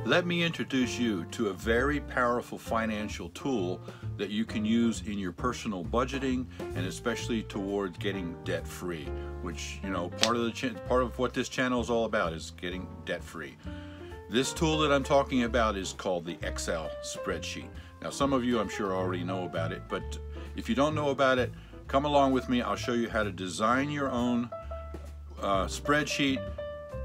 Let me introduce you to a very powerful financial tool that you can use in your personal budgeting and especially towards getting debt free, which, you know, part of what this channel is all about is getting debt free. This tool that I'm talking about is called the Excel spreadsheet. Now, some of you I'm sure already know about it, but if you don't know about it, come along with me. I'll show you how to design your own spreadsheet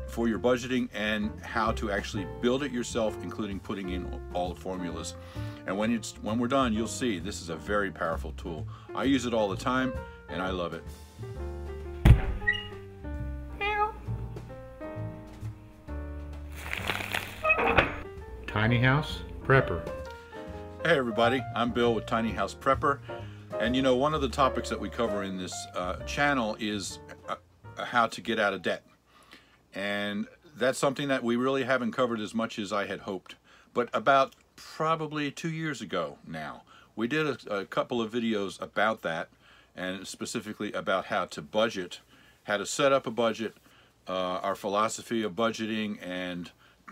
for your budgeting and how to actually build it yourself, including putting in all the formulas. And when we're done, you'll see this is a very powerful tool. I use it all the time and I love it. Tiny House Prepper. Hey everybody, I'm Bill with Tiny House Prepper, and you know, one of the topics that we cover in this channel is how to get out of debt. And that's something that we really haven't covered as much as I had hoped. But about probably 2 years ago now, we did a couple of videos about that, and specifically about how to budget, how to set up a budget, our philosophy of budgeting, and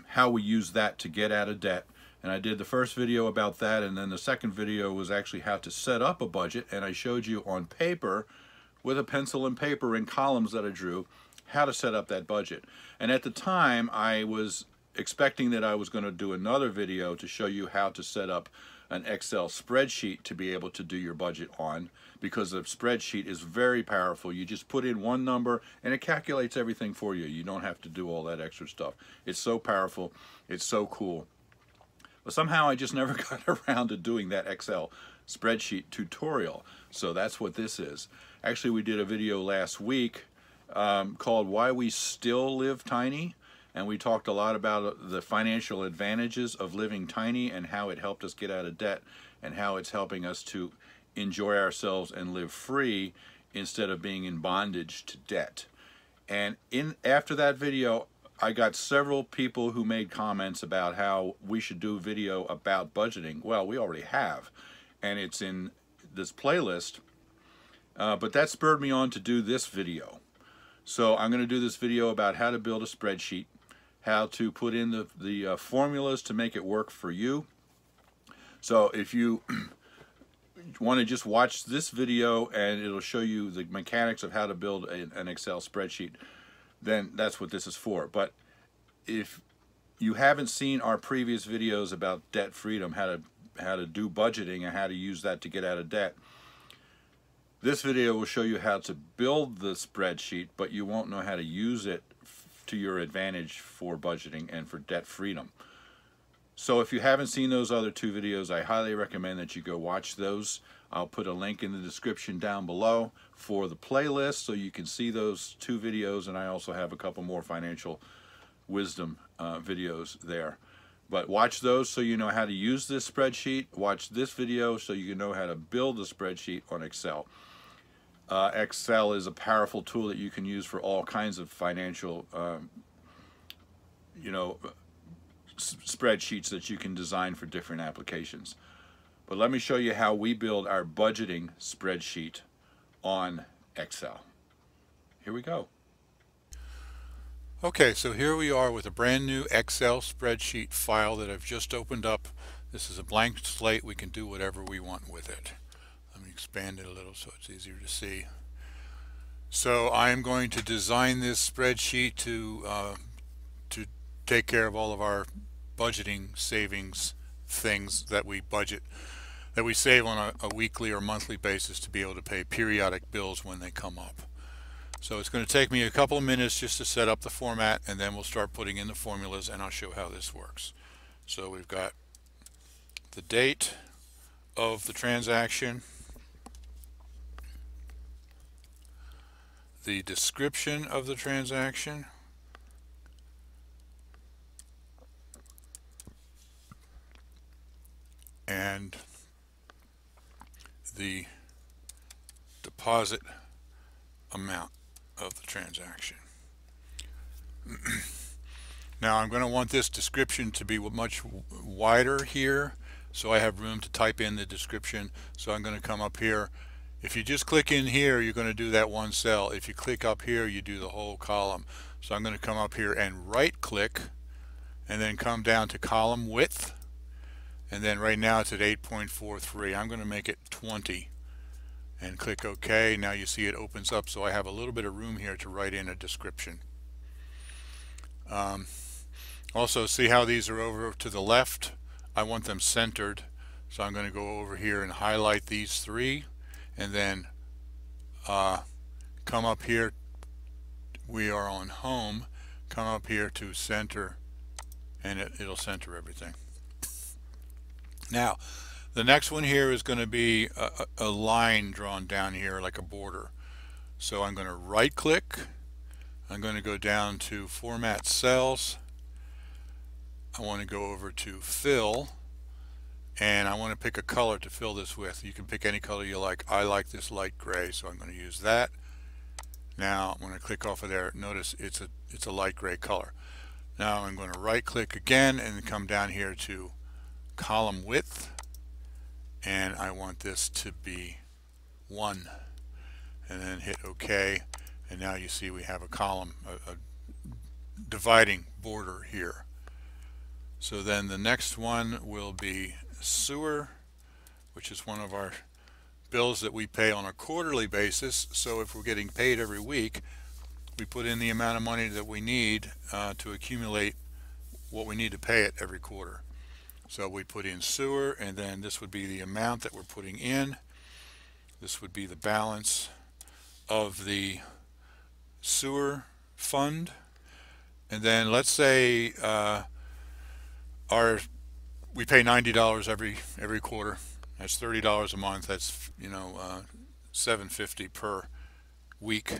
how we use that to get out of debt. And I did the first video about that, and then the second video was actually how to set up a budget, and I showed you on paper with a pencil and paper and columns that I drew how to set up that budget. And at the time I was expecting that I was going to do another video to show you how to set up an Excel spreadsheet to be able to do your budget on, because the spreadsheet is very powerful. You just put in one number and it calculates everything for you. You don't have to do all that extra stuff. It's so powerful, it's so cool. But somehow I just never got around to doing that Excel spreadsheet tutorial. So that's what this is. Actually, we did a video last week called Why We Still Live Tiny, and we talked a lot about the financial advantages of living tiny and how it helped us get out of debt and how it's helping us to enjoy ourselves and live free instead of being in bondage to debt. And after that video, I got several people who made comments about how we should do a video about budgeting. Well, we already have, and it's in this playlist, but that spurred me on to do this video. So I'm going to do this video about how to build a spreadsheet, how to put in the formulas to make it work for you. So if you want to just watch this video and it'll show you the mechanics of how to build an Excel spreadsheet, then that's what this is for. But if you haven't seen our previous videos about debt freedom, how to do budgeting and how to use that to get out of debt, this video will show you how to build the spreadsheet, but you won't know how to use it to your advantage for budgeting and for debt freedom. So if you haven't seen those other two videos, I highly recommend that you go watch those. I'll put a link in the description down below for the playlist so you can see those two videos, and I also have a couple more financial wisdom videos there. But watch those so you know how to use this spreadsheet. Watch this video so you can know how to build a spreadsheet on Excel. Excel is a powerful tool that you can use for all kinds of financial, spreadsheets that you can design for different applications. But let me show you how we build our budgeting spreadsheet on Excel. Here we go. Okay, so here we are with a brand new Excel spreadsheet file that I've just opened up. This is a blank slate. We can do whatever we want with it. Let me expand it a little so it's easier to see. So I am going to design this spreadsheet to take care of all of our budgeting savings things that we budget, that we save on a weekly or monthly basis to be able to pay periodic bills when they come up. So it's going to take me a couple of minutes just to set up the format, and then we'll start putting in the formulas and I'll show how this works. So we've got the date of the transaction, the description of the transaction, and the deposit amount of the transaction. Now I'm going to want this description to be much wider here so I have room to type in the description. So I'm going to come up here. If you just click in here, you're going to do that one cell. If you click up here, you do the whole column. So I'm going to come up here and right click and then come down to column width, and then right now it's at 8.43. I'm going to make it 20 and click OK. Now you see it opens up, so I have a little bit of room here to write in a description. Also, see how these are over to the left? I want them centered, so I'm going to go over here and highlight these three, and then come up here. We are on home. Come up here to center, and it'll center everything. Now the next one here is going to be a line drawn down here like a border. So I'm going to right click, I'm going to go down to Format Cells, I want to go over to Fill, and I want to pick a color to fill this with. You can pick any color you like. I like this light gray, so I'm going to use that. Now I'm going to click off of there. Notice it's a light gray color. Now I'm going to right click again and come down here to column width, and I want this to be 1, and then hit OK, and now you see we have a column, a dividing border here. So then the next one will be sewer, which is one of our bills that we pay on a quarterly basis. So if we're getting paid every week, we put in the amount of money that we need to accumulate what we need to pay it every quarter. So we put in sewer, and then this would be the amount that we're putting in. This would be the balance of the sewer fund. And then let's say we pay $90 every quarter. That's $30 a month. That's $750 per week.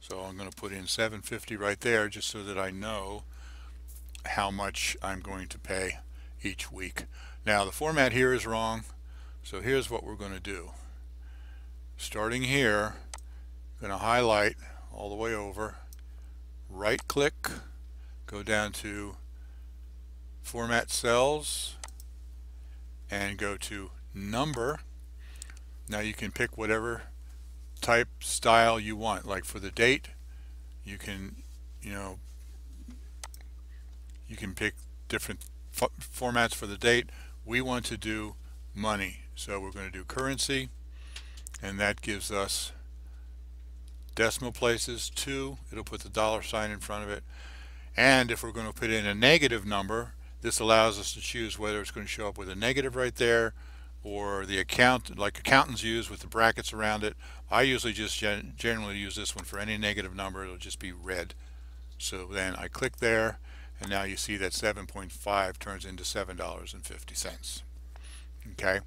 So I'm going to put in $750 right there, just so that I know how much I'm going to pay each week. Now the format here is wrong, so here's what we're going to do. Starting here, I'm going to highlight all the way over, right click, go down to Format Cells, and go to Number. Now you can pick whatever type style you want. Like for the date, you can pick different formats for the date. We want to do money, so we're going to do currency, and that gives us decimal places 2. It'll put the $sign in front of it. And if we're going to put in a negative number, this allows us to choose whether it's going to show up with a negative right there, or the account like accountants use with the brackets around it. I usually just generally use this one for any negative number. It'll just be red. So then I click there, and now you see that 7.5 turns into $7.50. Okay.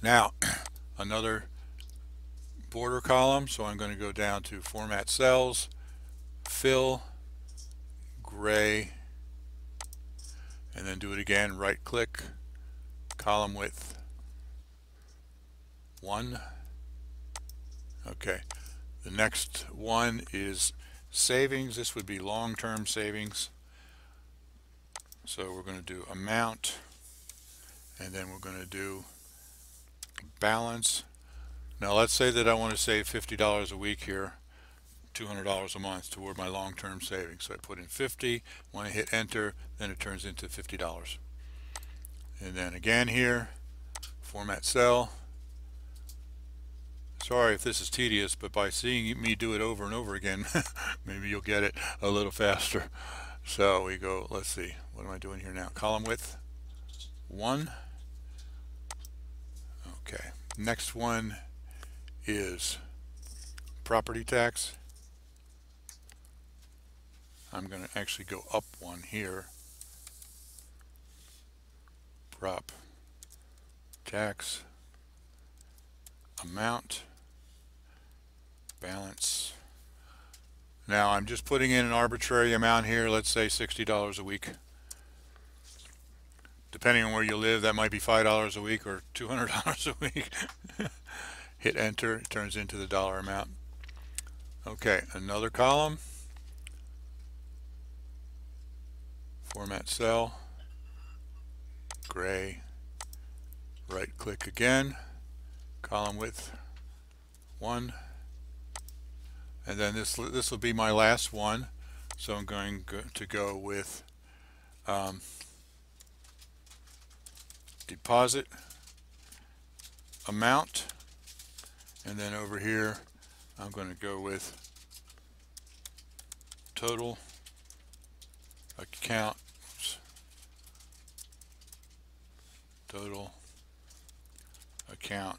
Now another border column, so I'm going to go down to Format Cells, Fill, Gray, and then do it again, right click, column width 1. Okay, the next one is savings. This would be long-term savings. So we're going to do amount, and then we're going to do balance. Now let's say that I want to save $50 a week here, $200 a month toward my long-term savings. So I put in 50, when I hit enter, then it turns into $50. And then again here, Format Cell. Sorry if this is tedious, but by seeing me do it over and over again, maybe you'll get it a little faster. So we go, let's see, what am I doing here now? Column width 1. Okay, next one is property tax. I'm going to actually go up 1 here. Prop tax, amount, balance. Now I'm just putting in an arbitrary amount here, let's say $60 a week. Depending on where you live, that might be $5 a week or $200 a week. Hit enter, it turns into the dollar amount. Okay, another column. Format Cell, Gray, right click again, column width 1, and then this will be my last one, so I'm going to go with deposit amount, and then over here I'm going to go with total account, total account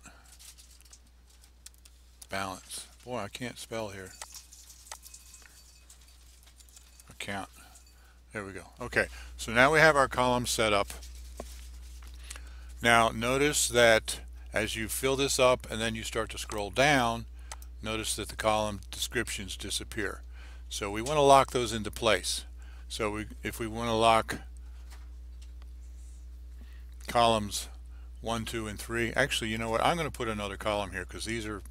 balance. Boy, I can't spell here. Account. There we go. Okay, so now we have our column set up. Now notice that as you fill this up and then you start to scroll down, notice that the column descriptions disappear. So we want to lock those into place. So if we want to lock columns 1, 2, and 3, actually, you know what, I'm going to put another column here because these are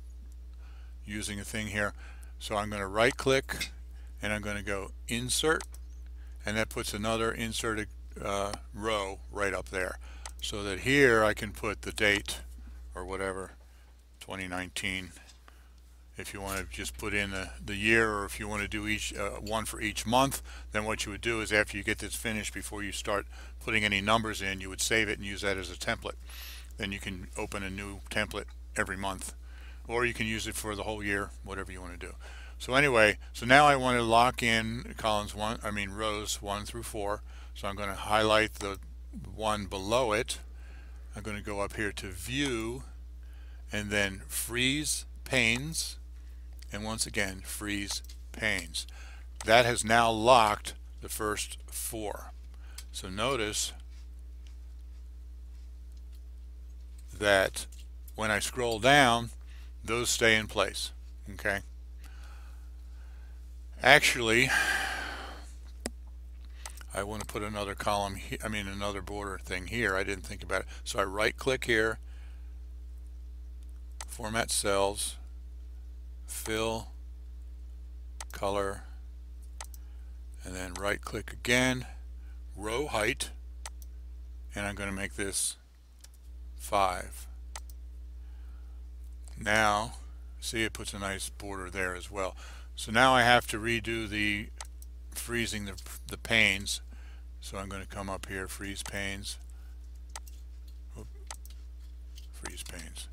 using a thing here. So I'm going to right click and I'm going to go insert, and that puts another inserted row right up there, so that here I can put the date or whatever, 2019. If you want to just put in the year, or if you want to do each one for each month, then what you would do is after you get this finished, before you start putting any numbers in, you would save it and use that as a template. Then you can open a new template every month, or you can use it for the whole year, whatever you want to do. So anyway, so now I want to lock in rows 1 through 4. So I'm going to highlight the one below it. I'm going to go up here to view and then freeze panes, and once again freeze panes. That has now locked the first 4. So notice that when I scroll down, those stay in place. Okay. Actually, I want to put another column here, another border thing here. I didn't think about it. So I right click here, format cells, fill, color, and then right click again, row height, and I'm going to make this 5. Now, see, it puts a nice border there as well. So now I have to redo the freezing the panes. So I'm going to come up here, freeze panes, freeze panes.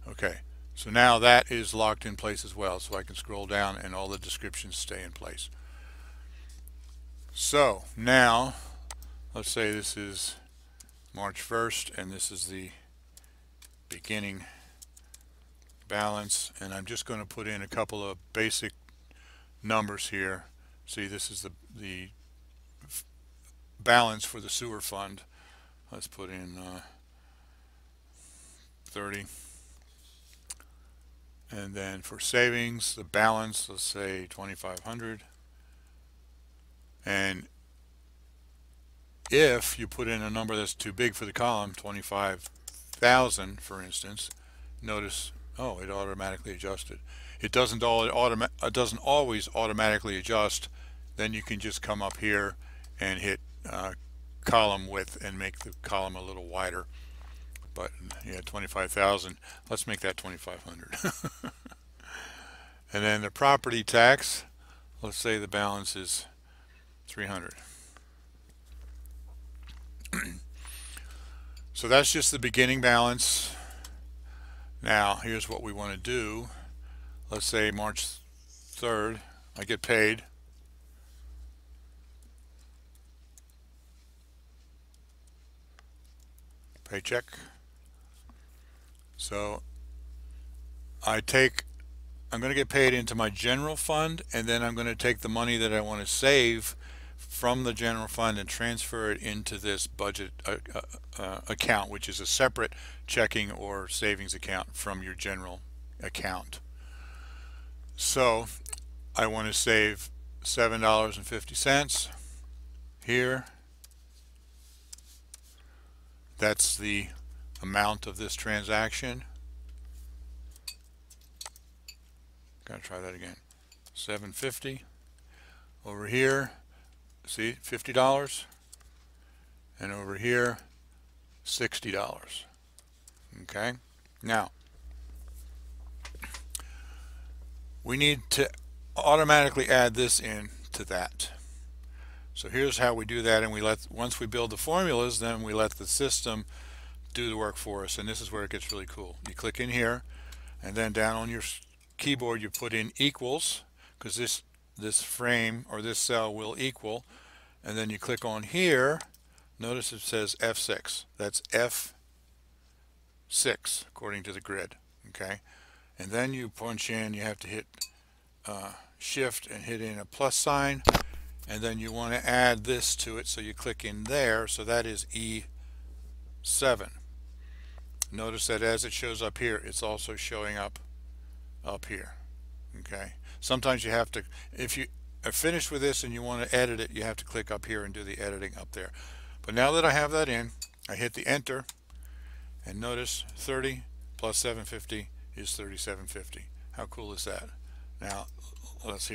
Okay, so now that is locked in place as well, so I can scroll down and all the descriptions stay in place. So now let's say this is March 1st and this is the beginning balance, and I'm just going to put in a couple of basic numbers here. See, this is the balance for the sewer fund. Let's put in 30, and then for savings, the balance, let's say 2,500. And if you put in a number that's too big for the column, 25,000 for instance, notice, oh, it automatically adjusted. It doesn't always automatically adjust. Then you can just come up here and hit column width and make the column a little wider. But yeah, 25,000. Let's make that 2,500. And then the property tax, let's say the balance is 300. So that's just the beginning balance. Now here's what we want to do. Let's say March 3rd, I get paid. Paycheck. So I'm going to get paid into my general fund, and then I'm going to take the money that I want to save from the general fund and transfer it into this budget account, which is a separate checking or savings account from your general account. So I want to save $7.50 here. That's the amount of this transaction. Gotta try that again. $7.50 over here. See, $50, and over here $60. Okay, now we need to automatically add this in to that. So here's how we do that, and once we build the formulas, then we let the system do the work for us, and this is where it gets really cool. You click in here, and then down on your keyboard you put in equals, because this frame or this cell will equal, and then you click on here. Notice it says F6. That's F6 according to the grid. Okay, and then you punch in. You have to hit shift and hit in a plus sign, and then you want to add this to it, so you click in there. So that is E7. Notice that as it shows up here, it's also showing up here. Okay, sometimes you have to, if you are finished with this and you want to edit it, you have to click up here and do the editing up there. But now that I have that in, I hit the enter, and notice 30 plus 750 is 3750. How cool is that? Now let's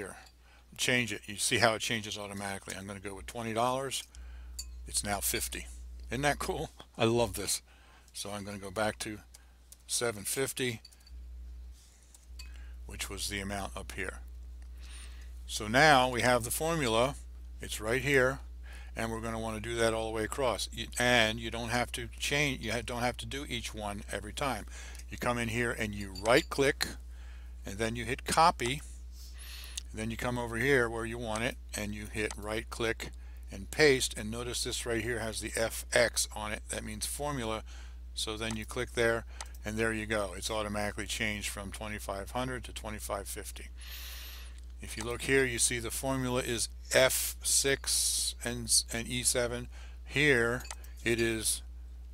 change it. You see how it changes automatically. I'm going to go with $20. It's now 50. Isn't that cool? I love this. So I'm going to go back to 750, which was the amount up here. So now we have the formula. It's right here, and we're going to want to do that all the way across. And you don't have to change. You don't have to do each one every time. You come in here and you right click, and then you hit copy. And then you come over here where you want it, and you hit right click and paste. And notice this right here has the FX on it. That means formula. So then you click there, and there you go. It's automatically changed from 2500 to 2550. If you look here, you see the formula is F6 and E7. Here it is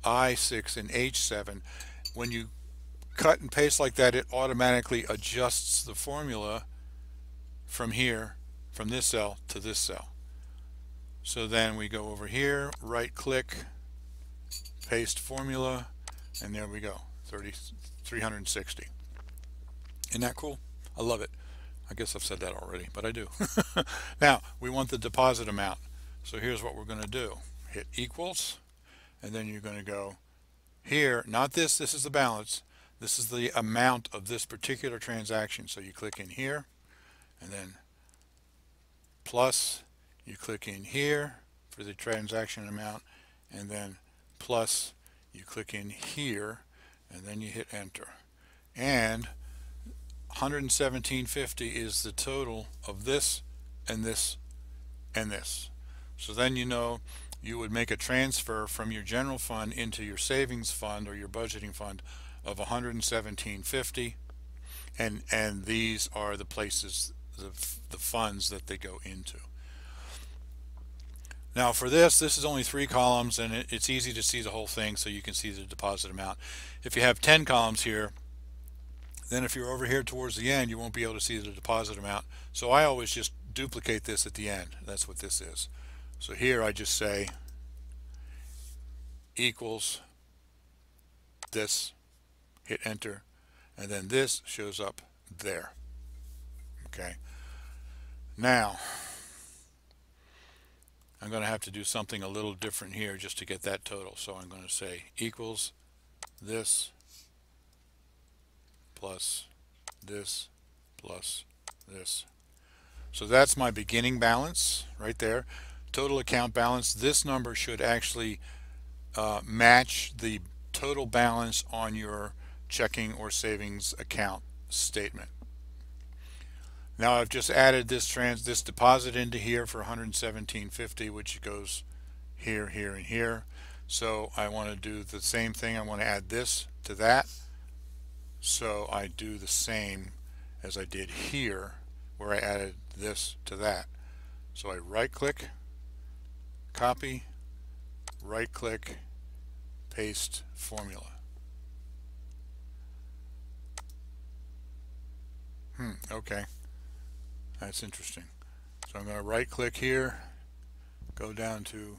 I6 and H7. When you cut and paste like that, it automatically adjusts the formula from here, from this cell to this cell. So then we go over here, right click, paste formula, and there we go, 360. Isn't that cool? I love it. I guess I've said that already, but I do. Now we want the deposit amount. So here's what we're going to do. Hit equals, and then you're going to go here, not this, this is the balance. This is the amount of this particular transaction. So you click in here, and then plus, you click in here for the transaction amount, and then plus, you click in here, and then you hit enter. And 117.50 is the total of this and this and this. So then you know you would make a transfer from your general fund into your savings fund or your budgeting fund of 117.50, and these are the places, the funds that they go into. Now for this is only 3 columns, and it's easy to see the whole thing, so you can see the deposit amount. If you have 10 columns here, then if you're over here towards the end, you won't be able to see the deposit amount. So I always just duplicate this at the end. That's what this is. So here I just say equals this, hit enter, and then this shows up there. Okay. Now I'm going to have to do something a little different here just to get that total. So I'm going to say equals this plus this plus this. So that's my beginning balance right there. Total account balance. This number should actually match the total balance on your checking or savings account statement. Now I've just added this deposit into here for 117.50, which goes here, here, and here. So I want to do the same thing. I want to add this to that. So I do the same as I did here, where I added this to that. So I right click, copy, right click, paste formula. Okay, that's interesting. So I'm going to right click here, go down to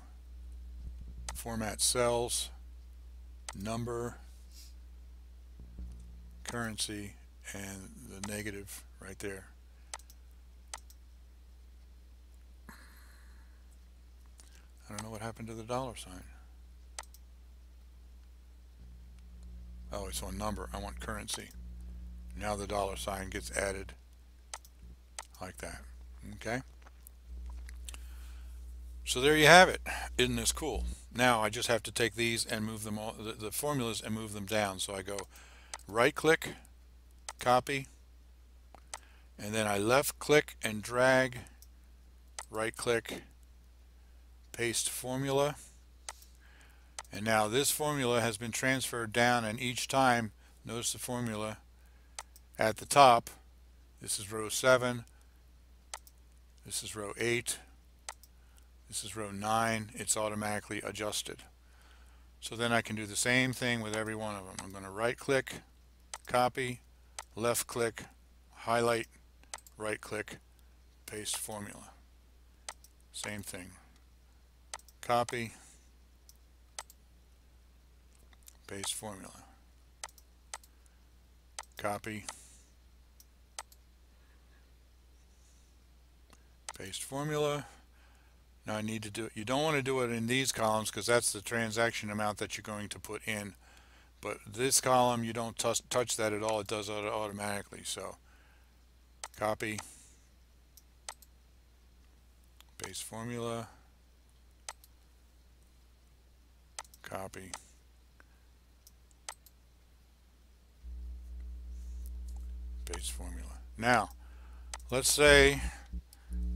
format cells, number, currency, and the negative right there. I don't know what happened to the dollar sign. Oh, it's on number. I want currency. Now the dollar sign gets added like that. Okay. So there you have it. Isn't this cool? Now I just have to take these and move them all, the formulas, and move them down. So I go right click, copy, and then I left click and drag, right click, paste formula. And now this formula has been transferred down, and each time, notice the formula at the top. This is row 7, this is row 8, this is row 9. It's automatically adjusted. So then I can do the same thing with every one of them. I'm going to right click, copy, left click, highlight, right click, paste formula. Same thing. Copy, paste formula. Copy, paste formula. Now I need to do it. You don't want to do it in these columns because that's the transaction amount that you're going to put in. But this column, you don't touch that at all. It does it automatically. So copy, paste formula, copy, paste formula. Now, let's say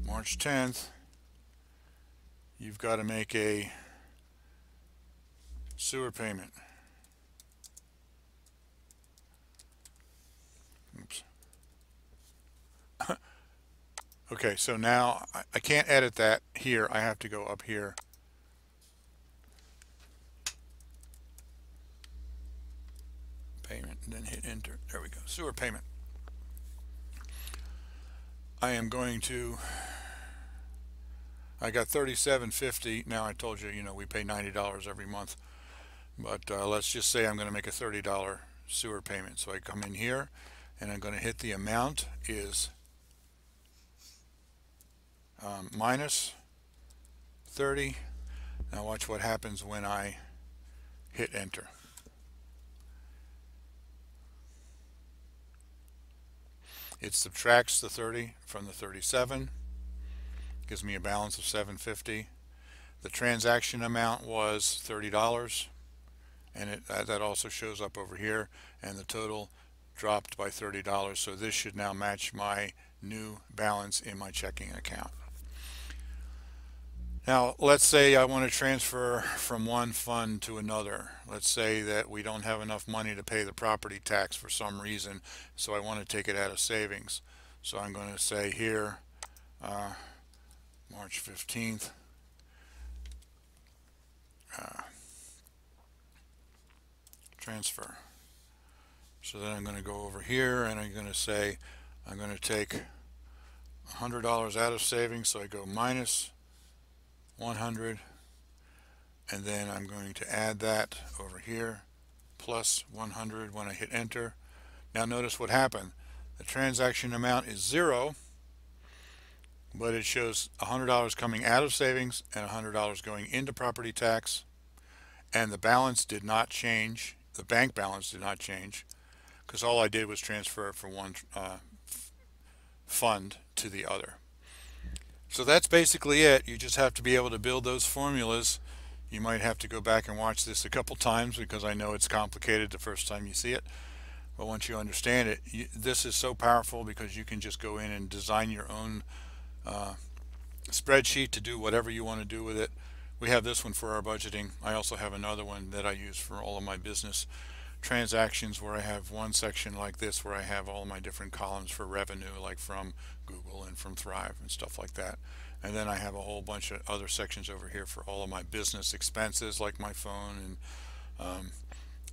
March 10th, you've got to make a sewer payment. Oops. Okay, so now I can't edit that here. I have to go up here. Payment, and then hit enter. There we go. Sewer payment. I am going to, I got $37.50. Now I told you, we pay $90 every month. But let's just say I'm going to make a $30 sewer payment. So I come in here and I'm going to hit the amount is minus 30. Now watch what happens when I hit enter. It subtracts the 30 from the 37, gives me a balance of $7.50. The transaction amount was $30, and that also shows up over here, and the total dropped by $30. So this should now match my new balance in my checking account. Now let's say I want to transfer from one fund to another. Let's say that we don't have enough money to pay the property tax for some reason, so I want to take it out of savings. So I'm going to say here March 15th, transfer. So then I'm going to go over here and I'm going to say I'm going to take $100 out of savings, so I go minus 100, and then I'm going to add that over here, plus 100 when I hit enter. Now notice what happened. The transaction amount is 0, but it shows $100 coming out of savings and $100 going into property tax, and the balance did not change. The bank balance did not change because all I did was transfer it from one fund to the other. So that's basically it. You just have to be able to build those formulas. You might have to go back and watch this a couple times because I know it's complicated the first time you see it. But once you understand it, this is so powerful because you can just go in and design your own spreadsheet to do whatever you want to do with it. We have this one for our budgeting. I also have another one that I use for all of my business transactions, where I have one section like this where I have all my different columns for revenue, like from Google and from Thrive and stuff like that. And then I have a whole bunch of other sections over here for all of my business expenses, like my phone and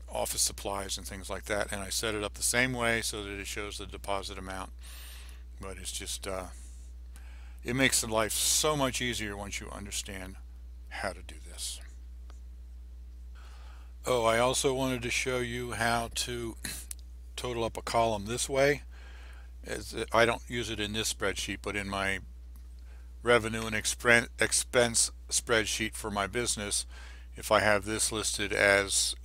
office supplies and things like that. And I set it up the same way so that it shows the deposit amount. But it's just it makes the life so much easier once you understand how to do this. Oh, I also wanted to show you how to total up a column this way. I don't use it in this spreadsheet, but in my revenue and expense spreadsheet for my business, if I have this listed as,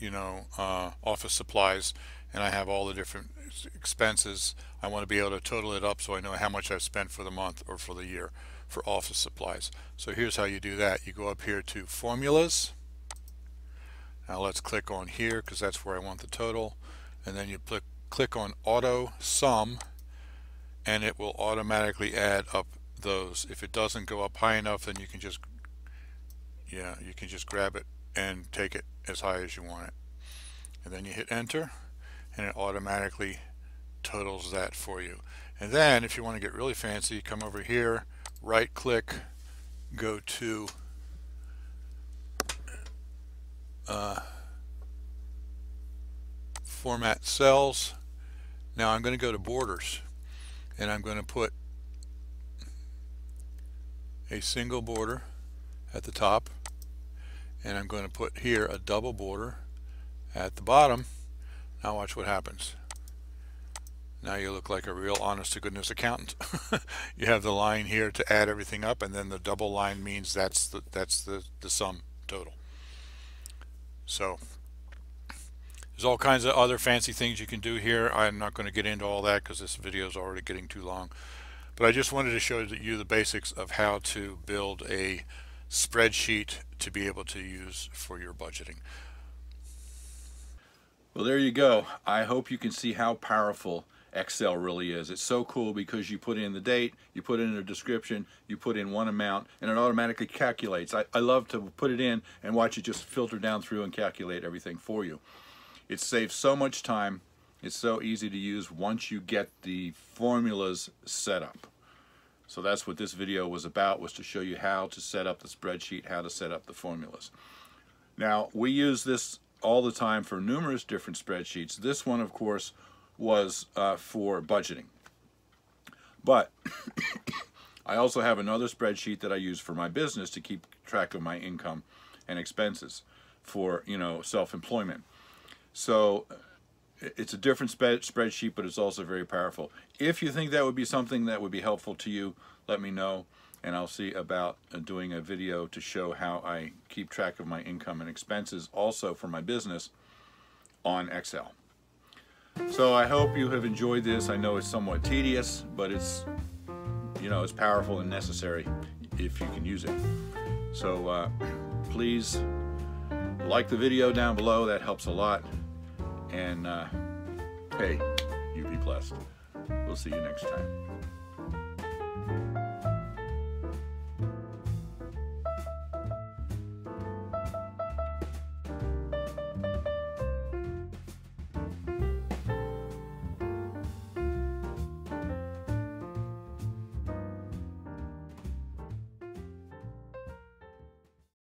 office supplies, and I have all the different expenses, I want to be able to total it up so I know how much I've spent for the month or for the year for office supplies. So here's how you do that. You go up here to Formulas. Now let's click on here because that's where I want the total, and then you click on Auto Sum, and it will automatically add up those. If it doesn't go up high enough, then you can just grab it and take it as high as you want it, and then you hit enter, and it automatically totals that for you. And then if you want to get really fancy, come over here, right click, go to Format Cells. Now I'm going to go to Borders, and I'm going to put a single border at the top, and I'm going to put here a double border at the bottom. Now watch what happens. Now you look like a real honest to goodness accountant. You have the line here to add everything up, and then the double line means that's the sum total. So there's all kinds of other fancy things you can do here. I'm not going to get into all that because this video is already getting too long. But I just wanted to show you the basics of how to build a spreadsheet to be able to use for your budgeting. Well, there you go. I hope you can see how powerful Excel really is. It's so cool because you put in the date, you put in a description, you put in one amount, and it automatically calculates. I love to put it in and watch it just filter down through and calculate everything for you. It saves so much time. It's so easy to use once you get the formulas set up. So that's what this video was about, was to show you how to set up the spreadsheet, how to set up the formulas. Now, we use this all the time for numerous different spreadsheets. This one, of course, was for budgeting. But I also have another spreadsheet that I use for my business to keep track of my income and expenses for, self-employment. So it's a different spreadsheet, but it's also very powerful. If you think that would be something that would be helpful to you, let me know, and I'll see about doing a video to show how I keep track of my income and expenses also for my business on Excel. So I hope you have enjoyed this. I know it's somewhat tedious, but it's it's powerful and necessary if you can use it. So please like the video down below. That helps a lot. And hey, you be blessed. We'll see you next time.